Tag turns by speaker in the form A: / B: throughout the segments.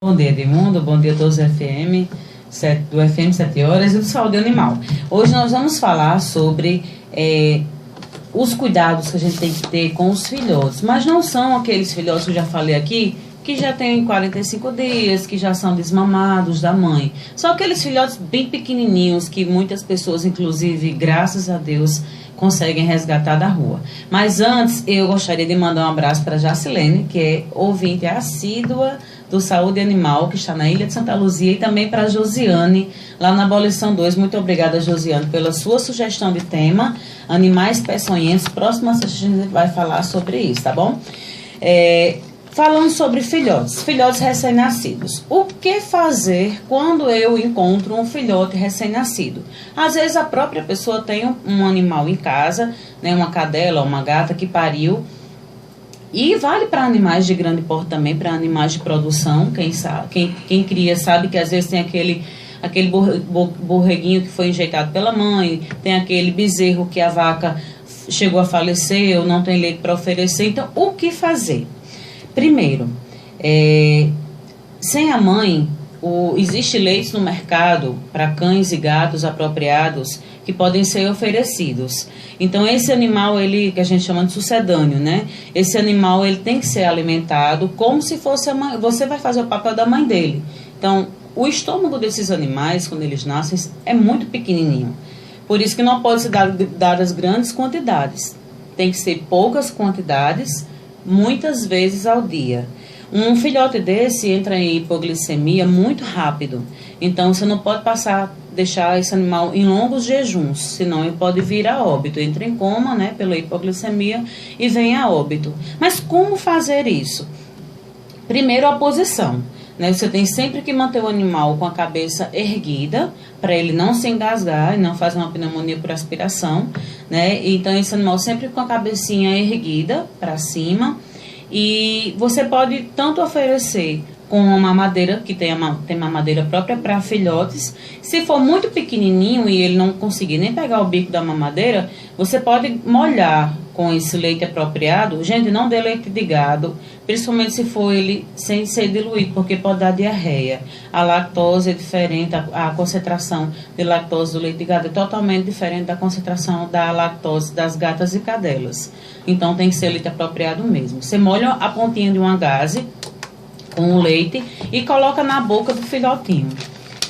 A: Bom dia, Edmundo. Bom dia a todos do FM 7 horas e do Saúde Animal. Hoje nós vamos falar sobre os cuidados que a gente tem que ter com os filhotes. Mas não são aqueles filhotes que eu já falei aqui, que já têm 45 dias, que já são desmamados da mãe. São aqueles filhotes bem pequenininhos que muitas pessoas, inclusive, graças a Deus, conseguem resgatar da rua. Mas antes, eu gostaria de mandar um abraço para a Jacilene, que é ouvinte assídua do Saúde Animal, que está na Ilha de Santa Luzia, e também para a Josiane, lá na Abolição 2. Muito obrigada, Josiane, pela sua sugestão de tema, animais peçonhentos. Próxima sexta a gente vai falar sobre isso, tá bom? Falando sobre filhotes recém-nascidos. O que fazer quando eu encontro um filhote recém-nascido? Às vezes a própria pessoa tem um animal em casa, né, uma cadela, uma gata que pariu. E vale para animais de grande porte também, para animais de produção. Quem cria sabe que às vezes tem aquele borreguinho que foi injetado pela mãe, tem aquele bezerro que a vaca chegou a falecer ou não tem leite para oferecer. Então, o que fazer? Primeiro, sem a mãe, existe leites no mercado para cães e gatos apropriados que podem ser oferecidos. Então, esse animal, que a gente chama de sucedâneo, né? Esse animal, ele tem que ser alimentado como se fosse a mãe. Você vai fazer o papel da mãe dele. Então, o estômago desses animais, quando eles nascem, é muito pequenininho. Por isso que não pode ser dadas grandes quantidades. Tem que ser poucas quantidades, muitas vezes ao dia. Um filhote desse entra em hipoglicemia muito rápido. Então, você não pode deixar esse animal em longos jejuns, senão ele pode vir a óbito. Entra em coma, né, pela hipoglicemia e vem a óbito. Mas como fazer isso? Primeiro, a posição. Né? Você tem sempre que manter o animal com a cabeça erguida, para ele não se engasgar e não fazer uma pneumonia por aspiração. Né? Então, esse animal sempre com a cabecinha erguida para cima. E você pode tanto oferecer com uma mamadeira, que tem mamadeira própria para filhotes. Se for muito pequenininho e ele não conseguir nem pegar o bico da mamadeira, você pode molhar com esse leite apropriado. Gente, não dê leite de gado, principalmente se for ele sem ser diluído, porque pode dar diarreia. A lactose é diferente, a concentração de lactose do leite de gado é totalmente diferente da concentração da lactose das gatas e cadelas. Então tem que ser leite apropriado mesmo. Você molha a pontinha de uma gaze com o leite e coloca na boca do filhotinho.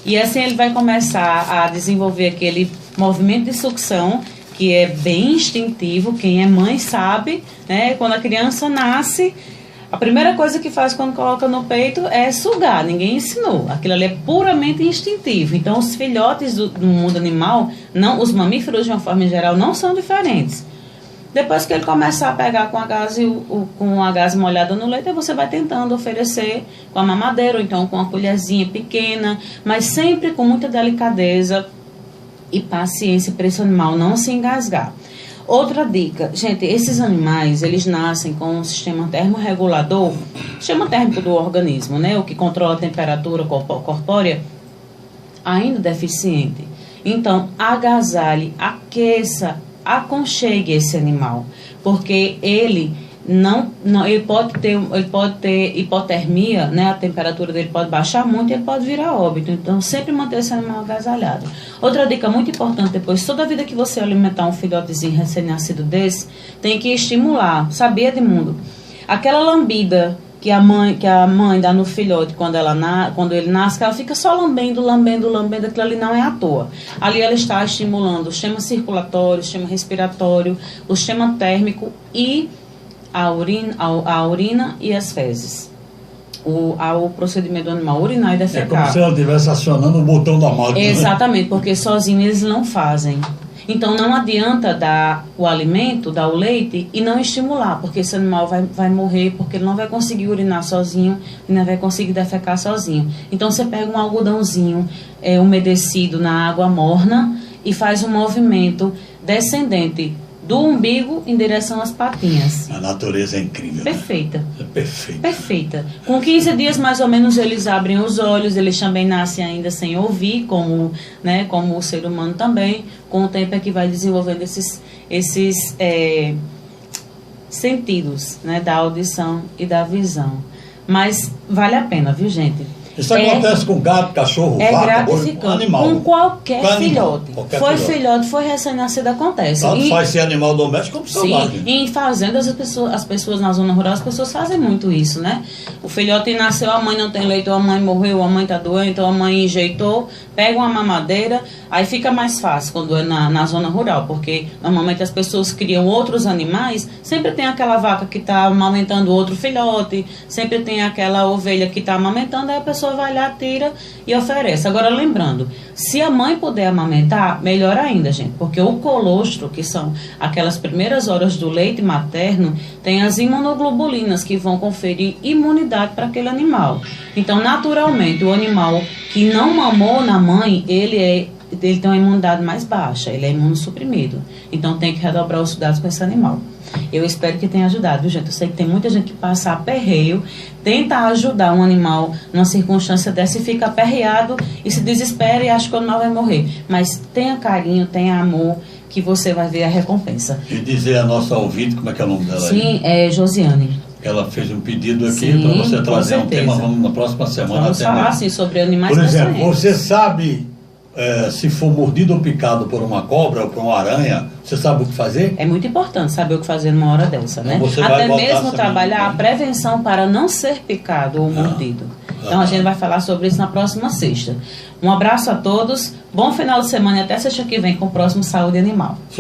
A: E assim ele vai começar a desenvolver aquele movimento de sucção, que é bem instintivo. Quem é mãe sabe, né? Quando a criança nasce, a primeira coisa que faz quando coloca no peito é sugar. Ninguém ensinou. Aquilo ali é puramente instintivo. Então, os filhotes do mundo animal, os mamíferos de uma forma geral, não são diferentes. Depois que ele começar a pegar com a gaze molhada no leite, você vai tentando oferecer com a mamadeira, ou então com uma colherzinha pequena, mas sempre com muita delicadeza e paciência para esse animal não se engasgar. Outra dica, gente, esses animais, eles nascem com um sistema termorregulador, sistema térmico do organismo, né, o que controla a temperatura corpórea, ainda deficiente. Então, agasalhe, aqueça, aconchegue esse animal, porque ele pode ter hipotermia, né? A temperatura dele pode baixar muito e ele pode virar óbito. Então, sempre manter esse animal agasalhado. Outra dica muito importante depois, toda vida que você alimentar um filhotezinho recém-nascido desse, tem que estimular. Sabia, Edmundo? Aquela lambida que a mãe dá no filhote quando ele nasce, que ela fica só lambendo, aquilo ali não é à toa. Ali ela está estimulando o sistema circulatório, o sistema respiratório, o sistema térmico e a urina e as fezes. O procedimento do animal urinar e defecar.
B: É como se ela estivesse acionando o botão da máquina.
A: Exatamente, né? Porque sozinho eles não fazem. Então, não adianta dar o alimento, dar o leite e não estimular, porque esse animal vai morrer, porque ele não vai conseguir urinar sozinho e não vai conseguir defecar sozinho. Então, você pega um algodãozinho umedecido na água morna e faz um movimento descendente do umbigo em direção às patinhas. A
B: natureza é incrível.
A: Perfeita.
B: Né? É perfeita.
A: Perfeita. Com 15 dias, mais ou menos, eles abrem os olhos, eles também nascem ainda sem ouvir, como o ser humano também. Com o tempo é que vai desenvolvendo esses sentidos, né, da audição e da visão. Mas vale a pena, viu, gente?
B: Isso acontece com gato, cachorro,
A: é
B: vaca,
A: gratificante.
B: boi, animal.
A: Com qualquer filhote.
B: Qualquer
A: foi filhote, foi recém-nascido, acontece.
B: Tanto faz ser animal doméstico como selvagem.
A: Sim, e em fazendas as pessoas na zona rural, as pessoas fazem muito isso, né? O filhote nasceu, a mãe não tem leite, ou a mãe morreu, ou a mãe está doente, ou a mãe enjeitou, pega uma mamadeira, aí fica mais fácil quando é na zona rural, porque normalmente as pessoas criam outros animais, sempre tem aquela vaca que está amamentando outro filhote, sempre tem aquela ovelha que está amamentando, aí a pessoa vai lá, tira e oferece. Agora, lembrando, se a mãe puder amamentar, melhor ainda, gente, porque o colostro, que são aquelas primeiras horas do leite materno, tem as imunoglobulinas que vão conferir imunidade para aquele animal. Então, naturalmente, o animal que não mamou na mãe, ele tem uma imunidade mais baixa, ele é imunossuprimido. Então, tem que redobrar os cuidados com esse animal. Eu espero que tenha ajudado, viu, gente? Eu sei que tem muita gente que passa aperreio, tenta ajudar um animal numa circunstância dessa e fica aperreado e se desespera e acha que o animal vai morrer. Mas tenha carinho, tenha amor, que você vai ver a recompensa.
B: E dizer a nossa ouvinte, como é que é o nome dela?
A: Sim, é Josiane.
B: Ela fez um pedido aqui para você trazer um tema, vamos na próxima semana.
A: Vamos falar assim sobre animais.
B: Por exemplo, você sabe se for mordido ou picado por uma cobra ou por uma aranha, você sabe o que fazer?
A: É muito importante saber o que fazer numa hora dessa, né?
B: Você
A: até mesmo trabalhar a prevenção para não ser picado ou mordido. Então a gente vai falar sobre isso na próxima sexta. Um abraço a todos, bom final de semana e até sexta que vem com o próximo Saúde Animal.